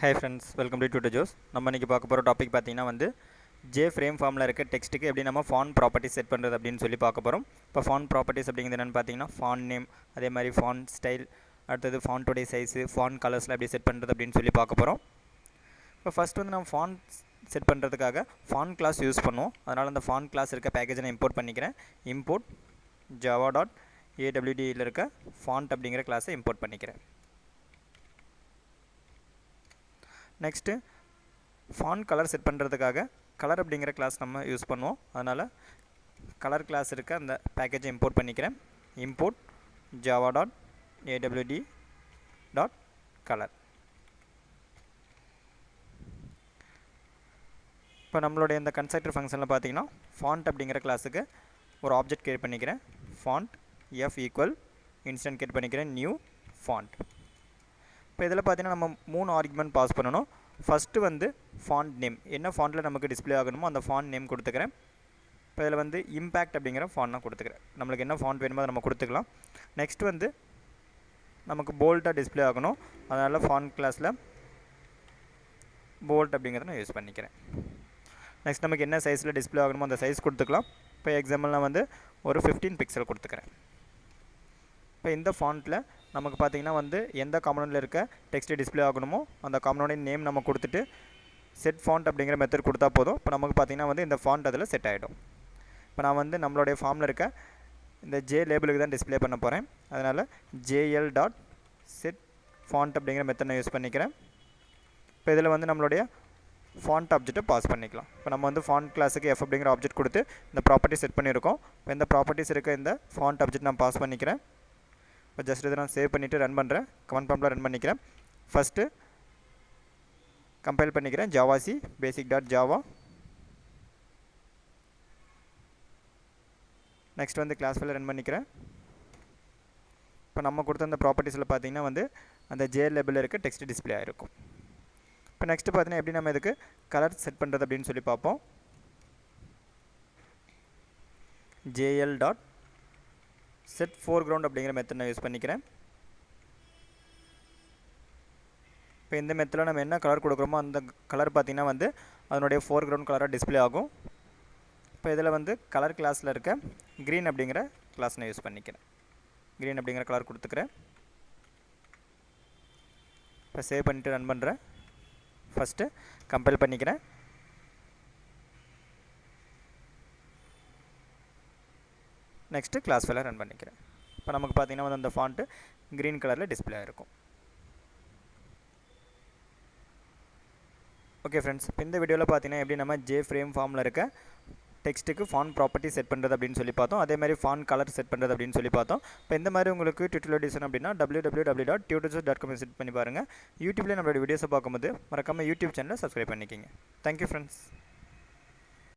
Hi friends, welcome to Tutor Joes. நம்ம இன்னைக்கு பார்க்க போகிற டாபிக் பார்த்தீங்கன்னா வந்து J ஃப்ரேம் ஃபார்மில் இருக்க டெக்ஸ்ட்டுக்கு எப்படி நம்ம ஃபாண்ட் ப்ராப்பர்ட்டிஸ் செட் பண்ணுறது அப்படின்னு சொல்லி பார்க்க போகிறோம். இப்போ ஃபாண்ட் ப்ராப்பர்ட்டிஸ் அப்படிங்கிறது என்னென்னு பார்த்தீங்கன்னா ஃபாண்ட் நேம், அதே மாதிரி ஃபாண்ட் ஸ்டைல், அடுத்தது ஃபாண்ட்டோடைய சைஸு, ஃபாண்ட் கலர்ஸில் எப்படி செட் பண்ணுறது அப்படின்னு சொல்லி பார்க்க போகிறோம். இப்போ ஃபஸ்ட் வந்து நம்ம ஃபாண்ட் செட் பண்ணுறதுக்காக ஃபாண்ட் கிளாஸ் யூஸ் பண்ணுவோம். அதனால் அந்த ஃபாண்ட் கிளாஸ் இருக்க பேக்கேஜை நான் இம்போர்ட் பண்ணிக்கிறேன். இம்போர்ட் java.awdயில் இருக்க ஃபாண்ட் அப்படிங்கிற கிளாஸை இம்போர்ட் பண்ணிக்கிறேன். நெக்ஸ்ட்டு ஃபாண்ட் கலர் செட் பண்ணுறதுக்காக கலர் அப்படிங்கிற கிளாஸ் நம்ம யூஸ் பண்ணுவோம். அதனால் கலர் கிளாஸ் இருக்க அந்த பேக்கேஜை இம்போர்ட் பண்ணிக்கிறேன். Import java.awd.color. இப்போ நம்மளுடைய இந்த கன்ஸ்ட்ரக்டர் ஃபங்க்ஷனில் பார்த்தீங்கன்னா ஃபாண்ட் அப்படிங்கிற கிளாஸுக்கு ஒரு ஆப்ஜெக்ட் கிரியேட் பண்ணிக்கிறேன். Font f equal instant create பண்ணிக்கிறேன் நியூ ஃபாண்ட். இப்போ இதில் பார்த்தீங்கன்னா நம்ம 3 ஆர்குமெண்ட் பாஸ் பண்ணணும். ஃபஸ்ட்டு வந்து ஃபாண்ட் நேம், என்ன ஃபாண்ட்டில் நமக்கு டிஸ்பிளே ஆகணுமோ அந்த ஃபாண்ட் நேம் கொடுத்துக்கிறேன். இப்போ இதில் வந்து இம்பேக்ட் அப்படிங்கிற ஃபாண்ட் நான் கொடுத்துக்கிறேன். நம்மளுக்கு என்ன ஃபாண்ட் வேணுமோ அதை நம்ம கொடுத்துக்கலாம். நெக்ஸ்ட் வந்து நமக்கு போல்ட்டாக டிஸ்பிளே ஆகணும். அதனால் ஃபாண்ட் கிளாஸில் போல்ட் அப்படிங்கிறத நான் யூஸ் பண்ணிக்கிறேன். நெக்ஸ்ட் நமக்கு என்ன சைஸில் டிஸ்பிளே ஆகணுமோ அந்த சைஸ் கொடுத்துக்கலாம். இப்போ எக்ஸாம்பிள் நான் வந்து ஒரு 15 பிக்சல் கொடுத்துக்கிறேன். இப்போ இந்த ஃபாண்ட்டில் நமக்கு பார்த்திங்கன்னா வந்து எந்த காம்பனண்ட்டில் இருக்க டெக்ஸ்ட் டிஸ்பிளே ஆகணுமோ அந்த காம்பனோட நேம் நம்ம கொடுத்துட்டு செட் ஃபாண்ட் அப்படிங்கிற மெத்தட் கொடுத்தா போதும். இப்போ நமக்கு பார்த்திங்கன்னா வந்து இந்த ஃபாண்ட் அதில் செட் ஆகிடும். இப்போ நான் வந்து நம்மளுடைய ஃபார்மில் இருக்க இந்த ஜே லேபிளுக்கு தான் டிஸ்பிளே பண்ண போகிறேன். அதனால் jl.set ஃபாண்ட் அப்படிங்கிற மெத்தட் நான் யூஸ் பண்ணிக்கிறேன். இப்போ இதில் வந்து நம்மளுடைய ஃபாண்ட் ஆப்ஜெக்ட்டை பாஸ் பண்ணிக்கலாம். இப்போ நம்ம வந்து ஃபாண்ட் கிளாஸுக்கு f அப்படிங்கிற ஆப்ஜெக்ட் கொடுத்து இந்த ப்ராப்பர்ட்டி செட் பண்ணியிருக்கோம். இப்போ இந்த ப்ராப்பர்ட்டிஸ் இருக்க இந்த ஃபாண்ட் ஆப்ஜெக்ட் நான் பாஸ் பண்ணிக்கிறேன். இப்போ ஜஸ்ட் இதை நான் சேவ் பண்ணிவிட்டு ரன் பண்ணுறேன். கமெண்ட் ப்ராம்ப்டில் ரன் பண்ணிக்கிறேன். ஃபஸ்ட்டு கம்பைல் பண்ணிக்கிறேன். Javac basic.java. நெக்ஸ்ட் வந்து கிளாஸ் ஃபைல் ரன் பண்ணிக்கிறேன். இப்போ நம்ம கொடுத்த அந்த ப்ராப்பர்ட்டிஸில் பார்த்தீங்கன்னா வந்து அந்த ஜே லேபிளில் இருக்க டெக்ஸ்ட் டிஸ்பிளே ஆகிருக்கும். இப்போ நெக்ஸ்ட்டு பார்த்தீங்கன்னா எப்படி நம்ம இதுக்கு கலர் செட் பண்ணுறது அப்படின்னு சொல்லி பார்ப்போம். jl.set foreground அப்படிங்கிற மெத்தட் நான் யூஸ் பண்ணிக்கிறேன். இப்போ இந்த மெத்தடில் நம்ம என்ன கலர் கொடுக்குறோமோ அந்த கலர் பார்த்திங்கன்னா வந்து அதனுடைய ஃபோர்க்ரவுண்ட் கலராக டிஸ்பிளே ஆகும். இப்போ இதில் வந்து கலர் கிளாஸில் இருக்க க்ரீன் அப்படிங்கிற கிளாஸ் நான் யூஸ் பண்ணிக்கிறேன். க்ரீன் அப்படிங்கிற கலர் கொடுத்துக்கிறேன். இப்போ சேவ் பண்ணிவிட்டு ரன் பண்ணுறேன். ஃபஸ்ட்டு கம்பைல் பண்ணிக்கிறேன். நெக்ஸ்ட்டு கிளாஸ் ஃபைலை ரன் பண்ணிக்கிறேன். இப்போ நமக்கு பார்த்திங்கன்னா வந்து அந்த ஃபாண்ட்டு க்ரீன் கலரில் டிஸ்பிளே ஆகிருக்கும். ஓகே ஃப்ரெண்ட்ஸ், இப்போ இந்த வீடியோவில் பார்த்தீங்கன்னா எப்படி நம்ம ஜே ஃப்ரேம் ஃபார்மில் இருக்க டெக்ஸ்ட்டுக்கு ஃபாண்ட் ப்ராப்பர்ட்டி செட் பண்ணுறது அப்படின்னு சொல்லி பார்த்தோம். அதே மாதிரி ஃபாண்ட் கலர் செட் பண்ணுறது அப்படின்னு சொல்லி பார்த்தோம். இப்போ இந்த மாதிரி உங்களுக்கு டியூட்டோரியல் டிசைன் அப்படின்னா www.tutorjoes.com செட் பண்ணி பாருங்கள். யூடியூப்லேயே நம்மளோட வீடியோஸை பார்க்கும்போது மறக்காமல் யூடியூப் சேனலை சப்ஸ்கிரைப் பண்ணிக்கிங்க. Thank you friends.